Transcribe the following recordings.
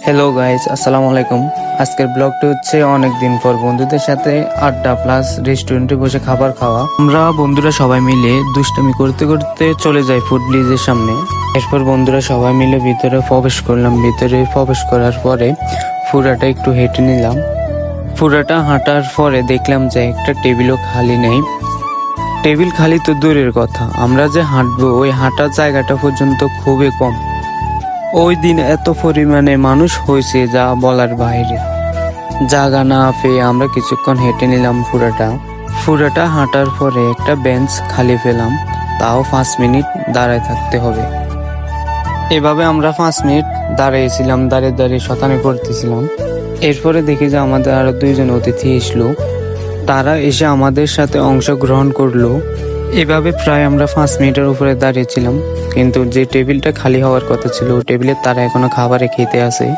Hello guys, আসসালামু আলাইকুম। আজকের ব্লগটি হচ্ছে অনেক দিন পর বন্ধুদের সাথে আড্ডা প্লাস রেস্টুরেন্টে বসে খাবার খাওয়া। আমরা বন্ধুরা সবাই মিলে দুষ্টামি করতে করতে চলে যাই ফুড ব্রিজের সামনে। এরপর বন্ধুরা সবাই মিলে ভিতরে প্রবেশ করলাম। ভিতরে প্রবেশ করার পরে পুরাটা একটু হেঁটে নিলাম। পুরাটা হাঁটার পরে দেখলাম যে একটা টেবিলও খালি নেই। টেবিল খালি তো দূরের কথা, আমরা যে হাঁটবো ওই হাঁটার জায়গাটা পর্যন্ত খুবই কম। ওই দিন এত পরিমাণে মানুষ হয়েছে যা বলার বাইরে। জায়গা না পেয়ে আমরা কিছুক্ষণ হেঁটে নিলাম। পুরাটা হাঁটার পরে একটা বেঞ্চ খালি পেলাম, তাও 5 মিনিট দাঁড়ায় থাকতে হবে। এভাবে আমরা 5 মিনিট দাঁড়িয়েছিলাম, দাঁড়িয়ে দাঁড়িয়ে শতানি করতেছিলাম। এরপরে দেখি যে আমাদের আরো 2জন অতিথি এসলো, তারা এসে আমাদের সাথে অংশগ্রহণ করলো। এভাবে প্রায় আমরা 5 মিনিটের উপরে দাঁড়িয়েছিলাম, কিন্তু যে টেবিলটা খালি হওয়ার কথা ছিল ওই টেবিলে তারা এখনো খাবারে খেতে আসে।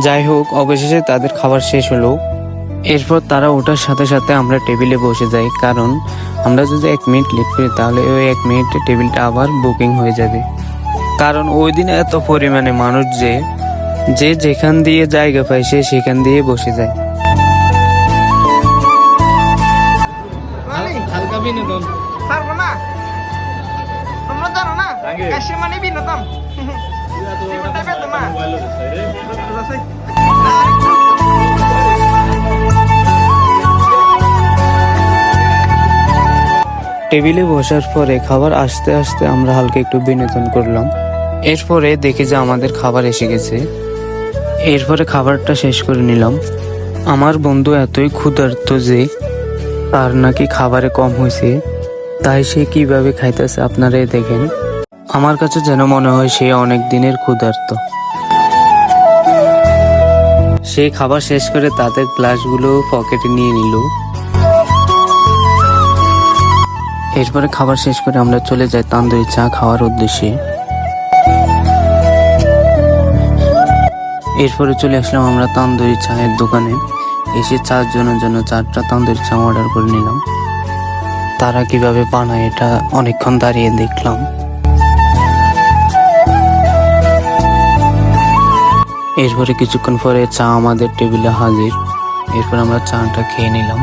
যাই হোক, অবশেষে তাদের খাবার শেষ হলো। এরপর তারা ওঠার সাথে সাথে আমরা টেবিলে বসে যাই, কারণ আমরা যদি 1 মিনিট লেট করি তাহলে ওই 1 মিনিটে টেবিলটা আবার বুকিং হয়ে যাবে। কারণ ওই দিন এত পরিমাণে মানুষ যে যেখান দিয়ে জায়গা পায় সে সেখান দিয়ে বসে যায়। হালকা বিনোদন পারবো না, তোমরা জানো না এসে মানে বিনোদন জীবনটা পেতাম না। টেবিলে বসার পরে খাবার আসতে আসতে আমরা হালকা একটু বিনোদন করলাম। এরপরে দেখি যে আমাদের খাবার এসে গেছে। এরপরে খাবারটা শেষ করে নিলাম। আমার বন্ধু এতই ক্ষুধার্ত যে তার নাকি খাবারে কম হয়েছে, তাই সে কিভাবে খাইতেছে আপনারাই দেখেন। আমার কাছে যেন মনে হয় সে অনেক দিনের ক্ষুধার্ত। সে খাবার শেষ করে তাদের গ্লাসগুলো পকেটে নিয়ে নিল। এরপরে খাবার শেষ করে আমরা চলে যাই তান্দুরি চা খাওয়ার উদ্দেশ্যে। এরপরে চলে আসলাম আমরা তান্দুরি চায়ের দোকানে। এসে 4 জনের জন্য 4টা তান্দুরি চা অর্ডার করে নিলাম। তারা কিভাবে বানায় এটা অনেকক্ষণ দাঁড়িয়ে দেখলাম। এরপরে কিছুক্ষণ পরে চা আমাদের টেবিলে হাজির। এরপর আমরা চাটা খেয়ে নিলাম।